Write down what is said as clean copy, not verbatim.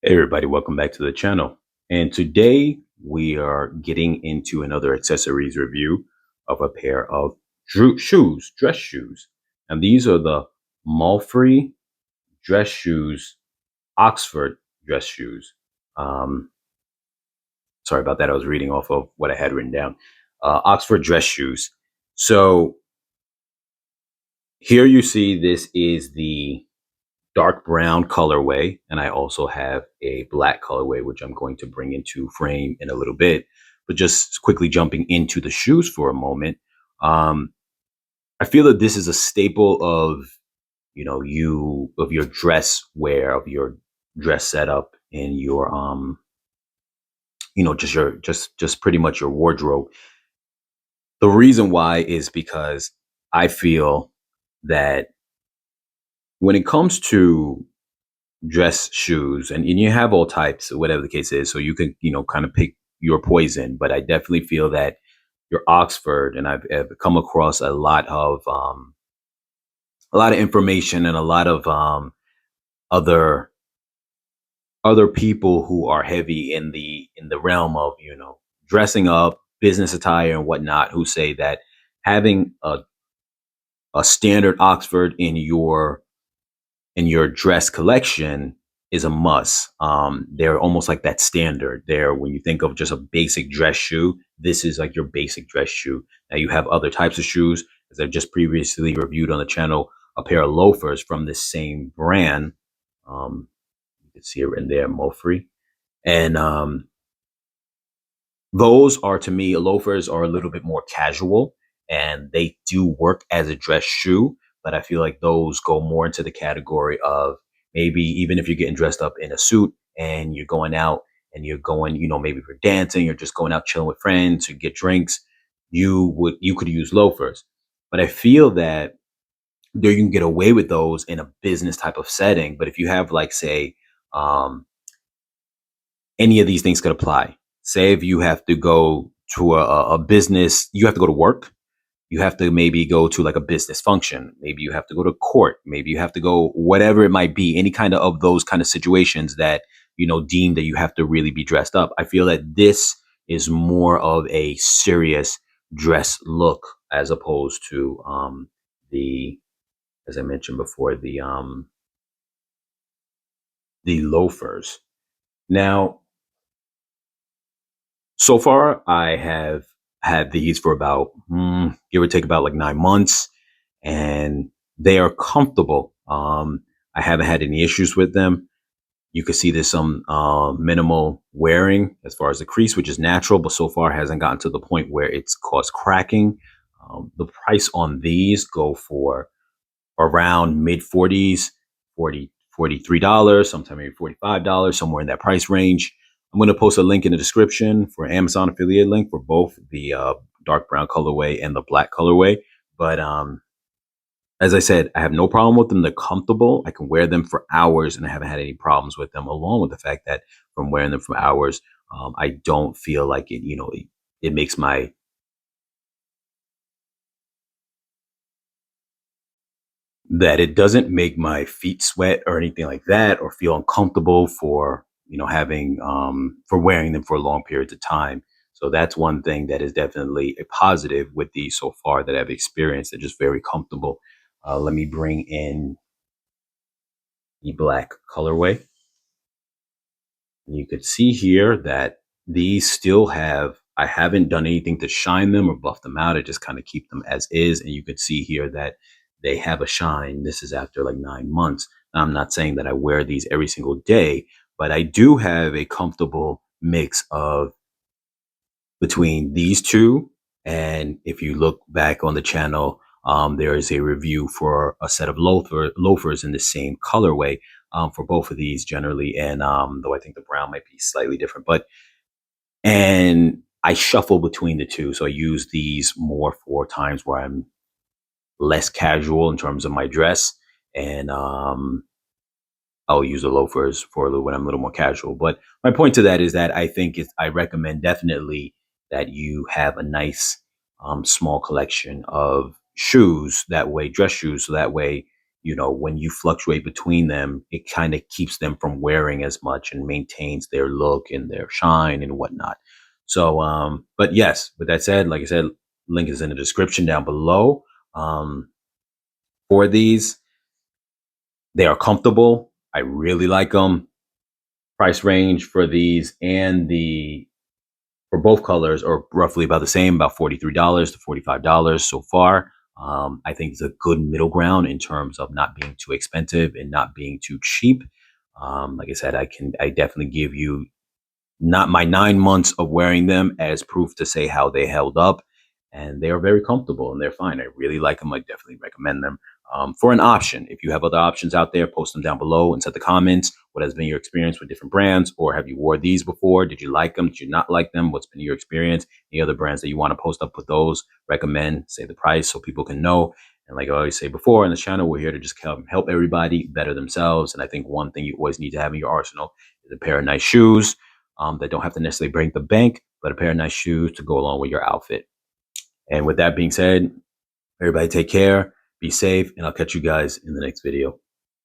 Hey everybody, welcome back to the channel. And today we are getting into another accessories review of a pair of shoes, dress shoes. And these are the Mofri dress shoes, Oxford dress shoes. Um, Sorry about that. I was reading off of what I had written down. Oxford dress shoes. So here you see this is the dark brown colorway, and I also have a black colorway, which I'm going to bring into frame in a little bit. But just quickly jumping into the shoes for a moment, um, I feel that this is a staple of your dress wear, of your dress setup, and your just pretty much your wardrobe. The reason why is because I feel that when it comes to dress shoes, and you have all types, whatever the case is, so you can kind of pick your poison, but I definitely feel that your Oxford, and I've come across a lot of information and a lot of other other people who are heavy in the realm of dressing up, business attire and whatnot, who say that having a standard Oxford in your dress collection is a must. They're almost like that standard there. When you think of just a basic dress shoe, this is like your basic dress shoe. Now you have other types of shoes, as I've just previously reviewed on the channel, a pair of loafers from this same brand. You can see it in there, Mofri. And those are, to me, loafers are a little bit more casual, and they do work as a dress shoe, but I feel like those go more into the category of maybe even if you're getting dressed up in a suit and you're going out and you're going, maybe for dancing or just going out chilling with friends to get drinks, you could use loafers. But I feel that there you can get away with those in a business type of setting. But if you have, like, say, um, any of these things could apply. Say if you have to go to a business, you have to go to work. You have to maybe go to like a business function. Maybe you have to go to court. Maybe you have to go, whatever it might be, any kind of those kind of situations that, deem that you have to really be dressed up. I feel that this is more of a serious dress look as opposed to the, as I mentioned before, the loafers. Now, so far, I have had these for about, give or take, about like 9 months, and they are comfortable. I haven't had any issues with them. You can see there's some minimal wearing as far as the crease, which is natural, but so far hasn't gotten to the point where it's caused cracking. The price on these go for around mid 40s, 40, $43, sometime maybe $45, somewhere in that price range. I'm going to post a link in the description for Amazon affiliate link for both the dark brown colorway and the black colorway. But as I said, I have no problem with them. They're comfortable. I can wear them for hours, and I haven't had any problems with them. Along with the fact that from wearing them for hours, I don't feel like it makes my that it doesn't make my feet sweat or anything like that, or feel uncomfortable for having for wearing them for long periods of time. So that's one thing that is definitely a positive with these so far that I've experienced. They're just very comfortable. Let me bring in the black colorway. You could see here that these still have, I haven't done anything to shine them or buff them out. I just kind of keep them as is. And you could see here that they have a shine. This is after like 9 months. Now, I'm not saying that I wear these every single day, but I do have a comfortable mix of between these two. And if you look back on the channel, there is a review for a set of loafers in the same colorway for both of these generally. And though I think the brown might be slightly different, and I shuffle between the two. So I use these more for times where I'm less casual in terms of my dress. And I'll use the loafers for a little when I'm a little more casual. But my point to that is that I recommend definitely that you have a nice small collection of shoes. That way, dress shoes. So that way, when you fluctuate between them, it kind of keeps them from wearing as much and maintains their look and their shine and whatnot. So, but yes, with that said, like I said, link is in the description down below. Um, for these, they are comfortable. I really like them. Price range for these and the for both colors are roughly about the same, about $43 to $45 so far. I think it's a good middle ground in terms of not being too expensive and not being too cheap. Like I said, I definitely give you not my 9 months of wearing them as proof to say how they held up, and they are very comfortable and they're fine. I really like them. I definitely recommend them for an option. If you have other options out there, post them down below and set the comments. What has been your experience with different brands, or have you wore these before? Did you like them? Did you not like them? What's been your experience? Any other brands that you want to post up with those? Recommend, say the price so people can know. And like I always say before on the channel, we're here to just help everybody better themselves. And I think one thing you always need to have in your arsenal is a pair of nice shoes that don't have to necessarily break the bank, but a pair of nice shoes to go along with your outfit. And with that being said, everybody take care, be safe, and I'll catch you guys in the next video.